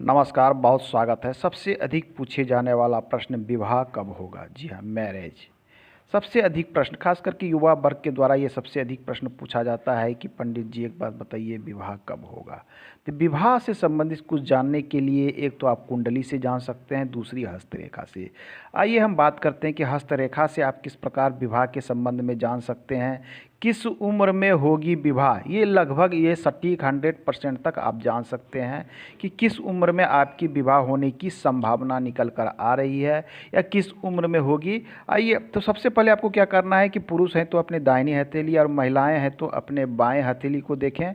नमस्कार, बहुत स्वागत है। सबसे अधिक पूछे जाने वाला प्रश्न विवाह कब होगा? जी हाँ, मैरिज। सबसे अधिक प्रश्न खास करके युवा वर्ग के द्वारा ये सबसे अधिक प्रश्न पूछा जाता है कि पंडित जी एक बात बताइए, विवाह कब होगा? तो विवाह से संबंधित कुछ जानने के लिए एक तो आप कुंडली से जान सकते हैं, दूसरी हस्तरेखा से। आइए हम बात करते हैं कि हस्तरेखा से आप किस प्रकार विवाह के संबंध में जान सकते हैं, किस उम्र में होगी विवाह। ये लगभग ये सटीक 100% तक आप जान सकते हैं कि किस उम्र में आपकी विवाह होने की संभावना निकल कर आ रही है या किस उम्र में होगी। आइए, तो सबसे पहले आपको क्या करना है कि पुरुष हैं तो अपने दाहिनी हथेली और महिलाएं हैं तो अपने बाएं हथेली को देखें।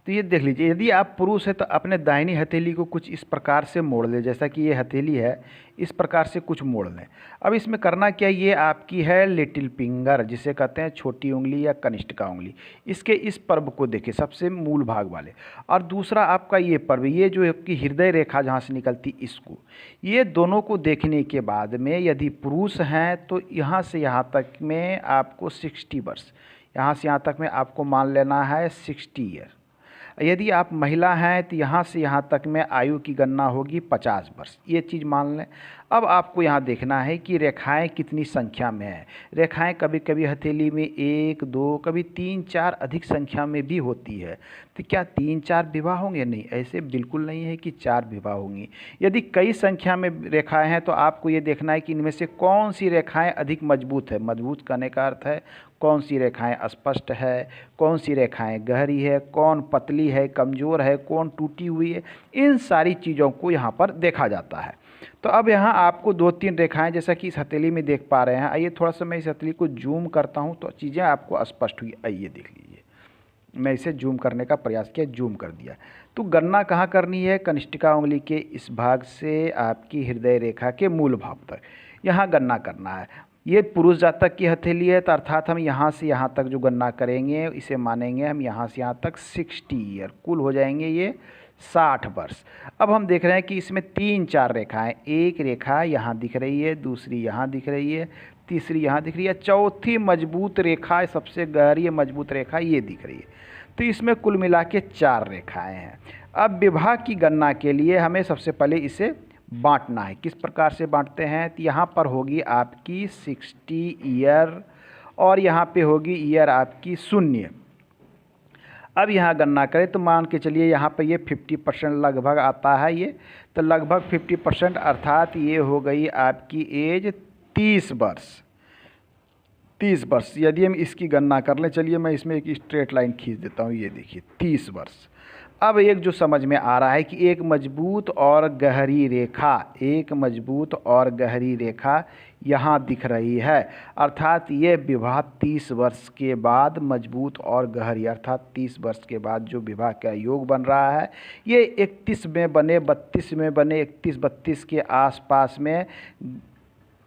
तो ये देख लीजिए, यदि आप पुरुष हैं तो अपने दाहिनी हथेली को कुछ इस प्रकार से मोड़ लें, जैसा कि ये हथेली है, इस प्रकार से कुछ मोड़ लें। अब इसमें करना क्या, ये आपकी है लिटिल फिंगर, जिसे कहते हैं छोटी उंगली या कनिष्ठिका उंगली। इसके इस पर्व को देखिए, सबसे मूल भाग वाले। और दूसरा आपका ये पर्व, ये जो आपकी हृदय रेखा जहाँ से निकलती, इसको, ये दोनों को देखने के बाद में यदि पुरुष हैं तो यहाँ से यहाँ तक में आपको 60 वर्ष, यहाँ से यहाँ तक में आपको मान लेना है 60 ईयर। यदि आप महिला हैं तो यहाँ से यहाँ तक में आयु की गणना होगी 50 वर्ष, ये चीज़ मान लें। अब आपको यहाँ देखना है कि रेखाएं कितनी संख्या में हैं। रेखाएं कभी कभी हथेली में 1 2 कभी 3 4 अधिक संख्या में भी होती है। तो क्या 3 4 विवाह होंगे? नहीं, ऐसे बिल्कुल नहीं है कि 4 विवाह होंगी। यदि कई संख्या में रेखाएं हैं तो आपको ये देखना है कि इनमें से कौन सी रेखाएं अधिक मजबूत है। मजबूत करने का अर्थ है कौन सी रेखाएं स्पष्ट है, कौन सी रेखाएं गहरी है, कौन पतली है, कमज़ोर है, कौन टूटी हुई है। इन सारी चीज़ों को यहाँ पर देखा जाता है। तो अब यहाँ आपको 2-3 रेखाएं जैसा कि इस हथेली में देख पा रहे हैं। आइए थोड़ा सा मैं इस हथेली को जूम करता हूँ तो चीज़ें आपको स्पष्ट हुई। आइए देख लीजिए, मैं इसे जूम करने का प्रयास किया, जूम कर दिया। तो गणना कहाँ करनी है? कनिष्ठिका उंगली के इस भाग से आपकी हृदय रेखा के मूल भाव तक यहाँ गणना करना है। ये पुरुष जातक की हथेली है, तो अर्थात हम यहाँ से यहाँ तक जो गणना करेंगे इसे मानेंगे हम यहाँ से यहाँ तक 60 ईयर, कुल हो जाएंगे ये 60 वर्ष। अब हम देख रहे हैं कि इसमें 3-4 रेखाएं, एक रेखा यहाँ दिख रही है, दूसरी यहाँ दिख रही है, तीसरी यहाँ दिख रही है, चौथी मजबूत रेखा, सबसे गहरी मजबूत रेखा ये दिख रही है। तो इसमें कुल मिला के 4 रेखाएं हैं। अब विवाह की गणना के लिए हमें सबसे पहले इसे बांटना है। किस प्रकार से बांटते हैं? तो यहाँ पर होगी आपकी 60 ईयर और यहाँ पे होगी ईयर आपकी 0। अब यहाँ गणना करें तो मान के चलिए यहाँ पे ये 50% लगभग आता है ये, तो लगभग 50% अर्थात ये हो गई आपकी एज 30 वर्ष। 30 वर्ष यदि हम इसकी गणना कर लें, चलिए मैं इसमें एक स्ट्रेट लाइन खींच देता हूँ, ये देखिए 30 वर्ष। अब एक जो समझ में आ रहा है कि एक मजबूत और गहरी रेखा, एक मजबूत और गहरी रेखा यहाँ दिख रही है, अर्थात ये विवाह 30 वर्ष के बाद मजबूत और गहरी, अर्थात 30 वर्ष के बाद जो विवाह का योग बन रहा है ये 31 में बने, 32 में बने, 31-32 के आसपास में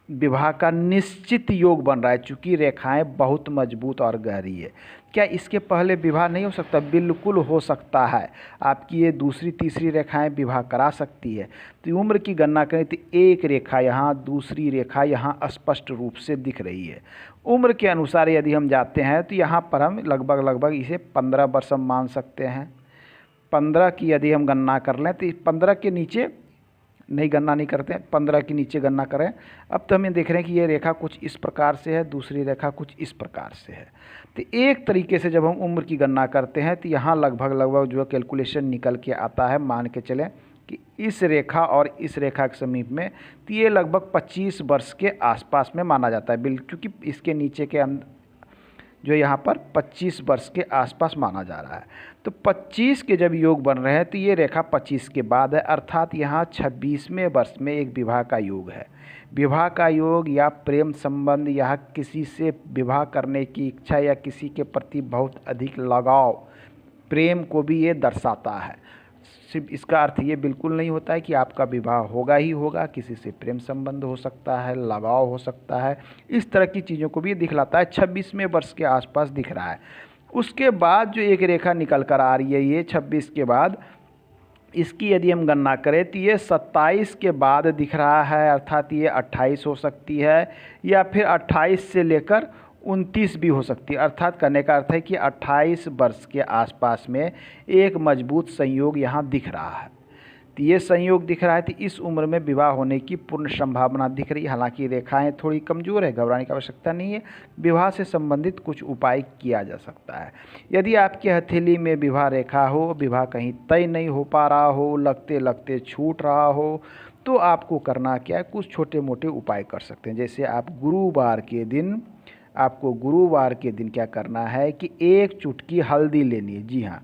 विवाह का निश्चित योग बन रहा है, चूँकि रेखाएं बहुत मजबूत और गहरी है। क्या इसके पहले विवाह नहीं हो सकता? बिल्कुल हो सकता है। आपकी ये दूसरी तीसरी रेखाएं विवाह करा सकती है। तो उम्र की गणना करें तो एक रेखा यहाँ, दूसरी रेखा यहाँ स्पष्ट रूप से दिख रही है। उम्र के अनुसार यदि हम जाते हैं तो यहाँ पर हम लगभग इसे 15 वर्ष हम मान सकते हैं। 15 की यदि हम गणना कर लें तो 15 के नीचे नहीं गणना नहीं करते हैं, 15 के नीचे गणना करें। अब तो हमें देख रहे हैं कि ये रेखा कुछ इस प्रकार से है, दूसरी रेखा कुछ इस प्रकार से है। तो एक तरीके से जब हम उम्र की गणना करते हैं तो यहाँ लगभग जो कैलकुलेशन निकल के आता है, मान के चलें कि इस रेखा और इस रेखा के समीप में, तो ये लगभग 25 वर्ष के आसपास में माना जाता है। बिल्कुल, क्योंकि इसके नीचे के जो यहाँ पर 25 वर्ष के आसपास माना जा रहा है। तो 25 के जब योग बन रहे हैं तो ये रेखा 25 के बाद है, अर्थात यहाँ 26वें वर्ष में एक विवाह का योग है। विवाह का योग या प्रेम संबंध या किसी से विवाह करने की इच्छा या किसी के प्रति बहुत अधिक लगाव, प्रेम को भी ये दर्शाता है। सिर्फ इसका अर्थ ये बिल्कुल नहीं होता है कि आपका विवाह होगा ही होगा, किसी से प्रेम संबंध हो सकता है, लगाव हो सकता है, इस तरह की चीज़ों को भी दिखलाता है। 26वें वर्ष के आसपास दिख रहा है। उसके बाद जो एक रेखा निकल कर आ रही है ये 26 के बाद, इसकी यदि हम गणना करें तो ये 27 के बाद दिख रहा है, अर्थात ये 28 हो सकती है या फिर 28 से लेकर 29 भी हो सकती है। अर्थात करने का अर्थ है कि 28 वर्ष के आसपास में एक मजबूत संयोग यहाँ दिख रहा है। तो ये संयोग दिख रहा है, तो इस उम्र में विवाह होने की पूर्ण संभावना दिख रही है। हालांकि रेखाएं थोड़ी कमज़ोर है, घबराने की आवश्यकता नहीं है। विवाह से संबंधित कुछ उपाय किया जा सकता है। यदि आपकी हथेली में विवाह रेखा हो, विवाह कहीं तय नहीं हो पा रहा हो, लगते लगते छूट रहा हो, तो आपको करना क्या है, कुछ छोटे मोटे उपाय कर सकते हैं। जैसे आपको गुरुवार के दिन क्या करना है कि एक चुटकी हल्दी लेनी है। जी हाँ,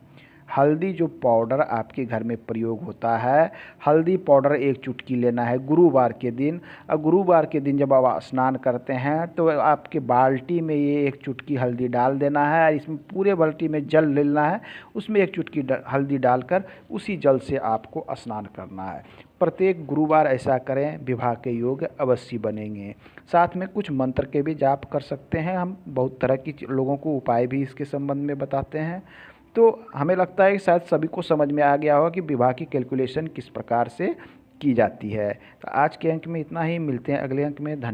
हल्दी जो पाउडर आपके घर में प्रयोग होता है, हल्दी पाउडर एक चुटकी लेना है गुरुवार के दिन। और गुरुवार के दिन जब आप स्नान करते हैं तो आपके बाल्टी में ये एक चुटकी हल्दी डाल देना है, और इसमें पूरे बाल्टी में जल लेना है, उसमें एक चुटकी हल्दी डालकर उसी जल से आपको स्नान करना है। प्रत्येक गुरुवार ऐसा करें, विवाह के योग अवश्य बनेंगे। साथ में कुछ मंत्र के भी जाप कर सकते हैं हम, बहुत तरह की लोगों को उपाय भी इसके संबंध में बताते हैं। तो हमें लगता है कि शायद सभी को समझ में आ गया होगा कि विवाह की कैलकुलेशन किस प्रकार से की जाती है। तो आज के अंक में इतना ही, मिलते हैं अगले अंक में। धन्यवाद।